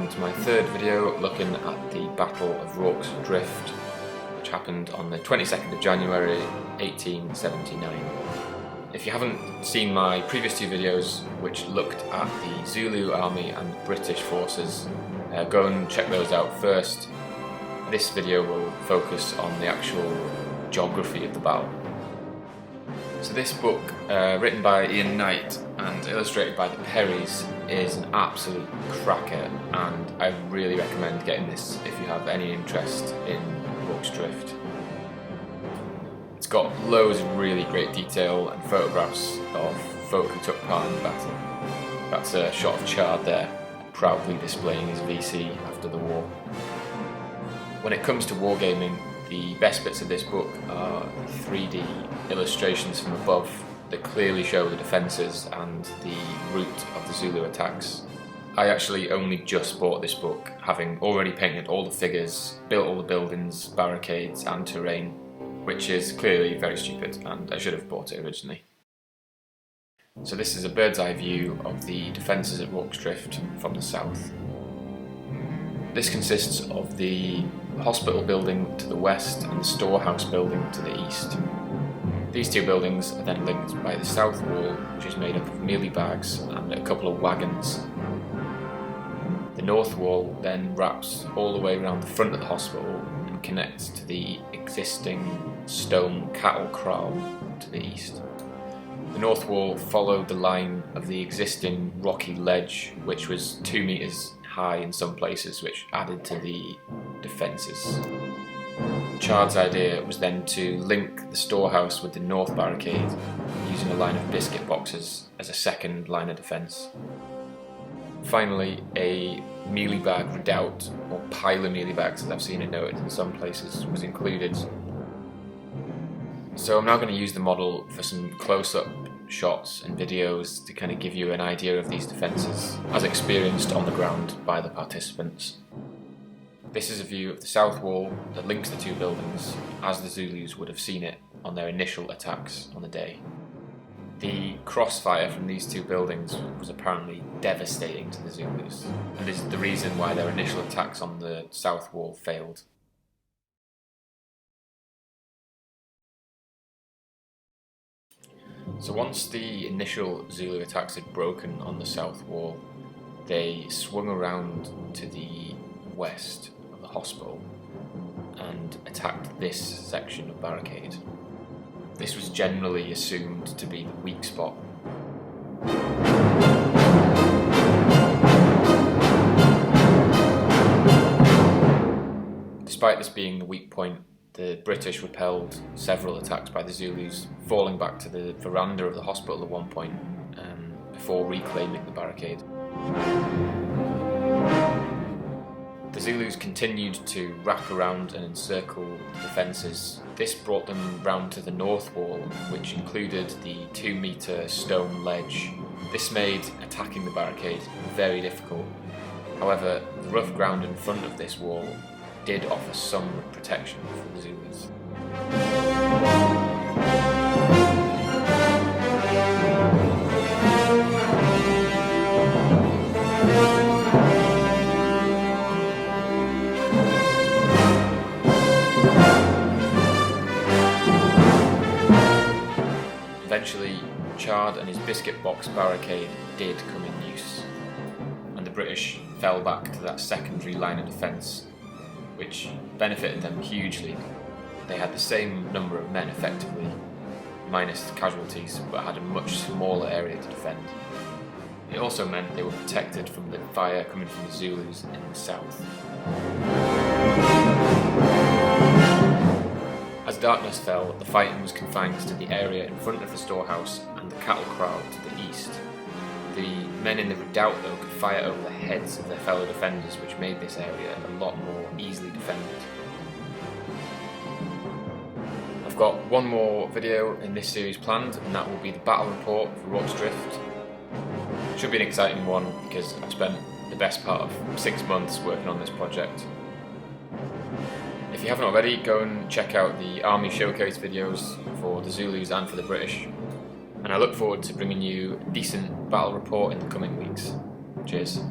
welcome to my third video looking at the Battle of Rorke's Drift, which happened on the 22nd of January 1879. If you haven't seen my previous two videos, which looked at the Zulu army and the British forces, go and check those out first. This video will focus on the actual geography of the battle. So this book, written by Ian Knight and illustrated by the Perrys, is an absolute cracker, and I really recommend getting this if you have any interest in Rorke's Drift. It's got loads of really great detail and photographs of folk who took part in the battle. That's a shot of Chard there, proudly displaying his VC after the war. When it comes to wargaming, the best bits of this book are the 3D illustrations from above that clearly show the defences and the route of the Zulu attacks. I actually only just bought this book, having already painted all the figures, built all the buildings, barricades and terrain, which is clearly very stupid and I should have bought it originally. So this is a bird's eye view of the defences at Rorke's Drift from the south. This consists of the hospital building to the west and the storehouse building to the east. These two buildings are then linked by the south wall, which is made up of mealie bags and a couple of wagons. The north wall then wraps all the way around the front of the hospital and connects to the existing stone cattle kraal to the east. The north wall followed the line of the existing rocky ledge, which was 2 meters high in some places, which added to the defences. Chard's idea was then to link the storehouse with the north barricade using a line of biscuit boxes as a second line of defence. Finally, a mealie bag redoubt, or pile of mealie bags as I've seen it noted in some places, was included. So I'm now going to use the model for some close-up shots and videos to kind of give you an idea of these defences as experienced on the ground by the participants. This is a view of the south wall that links the two buildings as the Zulus would have seen it on their initial attacks on the day. The crossfire from these two buildings was apparently devastating to the Zulus, and is the reason why their initial attacks on the south wall failed. So once the initial Zulu attacks had broken on the south wall, they swung around to the west of the hospital and attacked this section of barricade. This was generally assumed to be the weak spot. Despite this being the weak point, the British repelled several attacks by the Zulus, falling back to the veranda of the hospital at one point before reclaiming the barricade. The Zulus continued to wrap around and encircle the defences. This brought them round to the north wall, which included the 2-metre stone ledge. This made attacking the barricade very difficult. However, the rough ground in front of this wall did offer some protection for the Zulus. Eventually, Chard and his biscuit box barricade did come in use, and the British fell back to that secondary line of defence, which benefited them hugely. They had the same number of men effectively, minus casualties, but had a much smaller area to defend. It also meant they were protected from the fire coming from the Zulus in the south. As darkness fell, the fighting was confined to the area in front of the storehouse and the cattle kraal to the east. The men in the redoubt, though, could fire over the heads of their fellow defenders, which made this area a lot more easily defended. I've got one more video in this series planned, and that will be the battle report for Rorke's Drift. Should be an exciting one because I've spent the best part of 6 months working on this project. If you haven't already, go and check out the Army Showcase videos for the Zulus and for the British. And I look forward to bringing you a decent battle report in the coming weeks. Cheers.